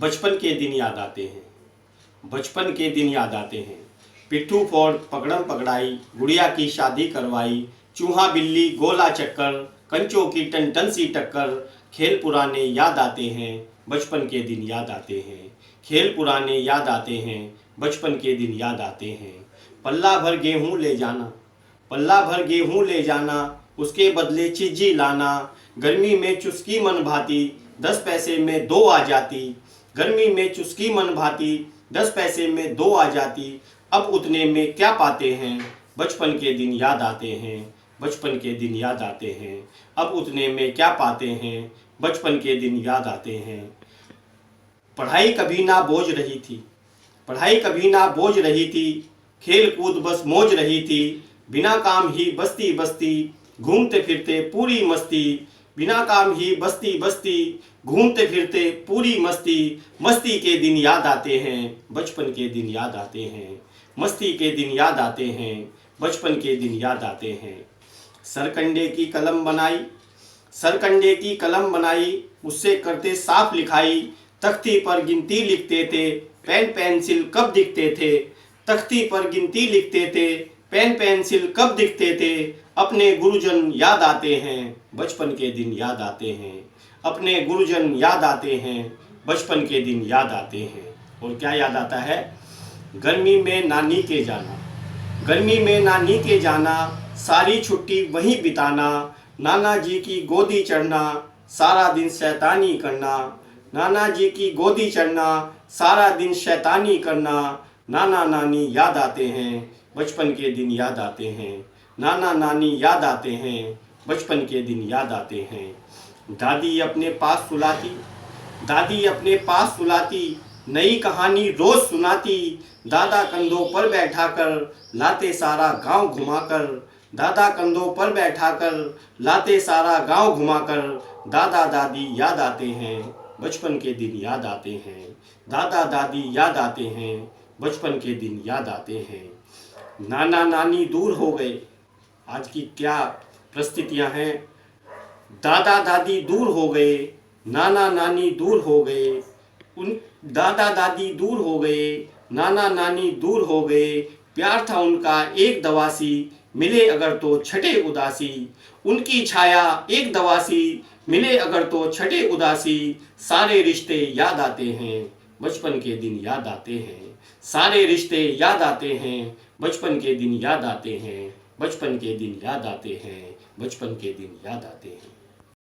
बचपन के दिन याद आते हैं, बचपन के दिन याद आते हैं। पिट्ठू फोड़ पकड़म पकड़ाई, गुड़िया की शादी करवाई, चूहा बिल्ली गोला चक्कर, कंचों की टन टन सी टक्कर। खेल पुराने याद आते हैं, बचपन के दिन याद आते हैं। खेल पुराने याद आते हैं, बचपन के दिन याद आते हैं। पल्ला भर गेहूँ ले जाना, पल्ला भर गेहूँ ले जाना, उसके बदले चिज्जी लाना। गर्मी में चुस्की मन भाती, 10 पैसे में 2 आ जाती। गर्मी में चुस्की मन भाती, 10 पैसे में 2 आ जाती। अब उतने में क्या पाते हैं, बचपन के दिन याद आते हैं, बचपन के दिन याद आते हैं। अब उतने में क्या पाते हैं, बचपन के दिन याद आते हैं। पढ़ाई कभी ना बोझ रही थी, पढ़ाई कभी ना बोझ रही थी, खेल कूद बस मौज रही थी। बिना काम ही बस्ती बस्ती, घूमते फिरते पूरी मस्ती। बिना काम ही बस्ती बस्ती, घूमते फिरते पूरी मस्ती। मस्ती के दिन याद आते हैं, बचपन के दिन याद आते हैं। मस्ती के दिन याद आते हैं, बचपन के दिन याद आते हैं। सरकंडे की कलम बनाई, सरकंडे की कलम बनाई, उससे करते साफ लिखाई। तख्ती पर गिनती लिखते थे, पेन पेंसिल कब दिखते थे। तख्ती पर गिनती लिखते थे, पेन पेंसिल कब दिखते थे। अपने गुरुजन याद आते हैं, बचपन के दिन याद आते हैं। अपने गुरुजन याद आते हैं, बचपन के दिन याद आते हैं। और क्या याद आता है, गर्मी में नानी के जाना, गर्मी में नानी के जाना। सारी छुट्टी वहीं बिताना, नाना जी की गोदी चढ़ना, सारा दिन शैतानी करना। नाना जी की गोदी चढ़ना, सारा दिन शैतानी करना। नाना नानी याद आते हैं, बचपन के दिन याद आते हैं। नाना नानी याद आते हैं, बचपन के दिन याद आते हैं। दादी अपने पास सुलाती, दादी अपने पास सुलाती, नई कहानी रोज सुनाती। दादा कंधों पर बैठाकर लाते सारा गांव घुमाकर। दादा कंधों पर बैठाकर लाते सारा गांव घुमाकर। दादा दादी याद आते हैं, बचपन के दिन याद आते हैं। दादा दादी याद आते हैं, बचपन के दिन याद आते हैं। नाना नानी दूर हो गए, आज की क्या परिस्थितियां हैं। दादा दादी दूर हो गए, नाना नानी दूर हो गए। उन दादा दादी दूर हो गए, नाना नानी दूर हो गए। प्यार था उनका एक दवासी, मिले अगर तो छठे उदासी। उनकी छाया एक दवासी, मिले अगर तो छठे उदासी। सारे रिश्ते याद आते हैं, बचपन के दिन याद आते हैं। सारे रिश्ते याद आते हैं, बचपन के दिन याद आते हैं। बचपन के दिन याद आते हैं, बचपन के दिन याद आते हैं।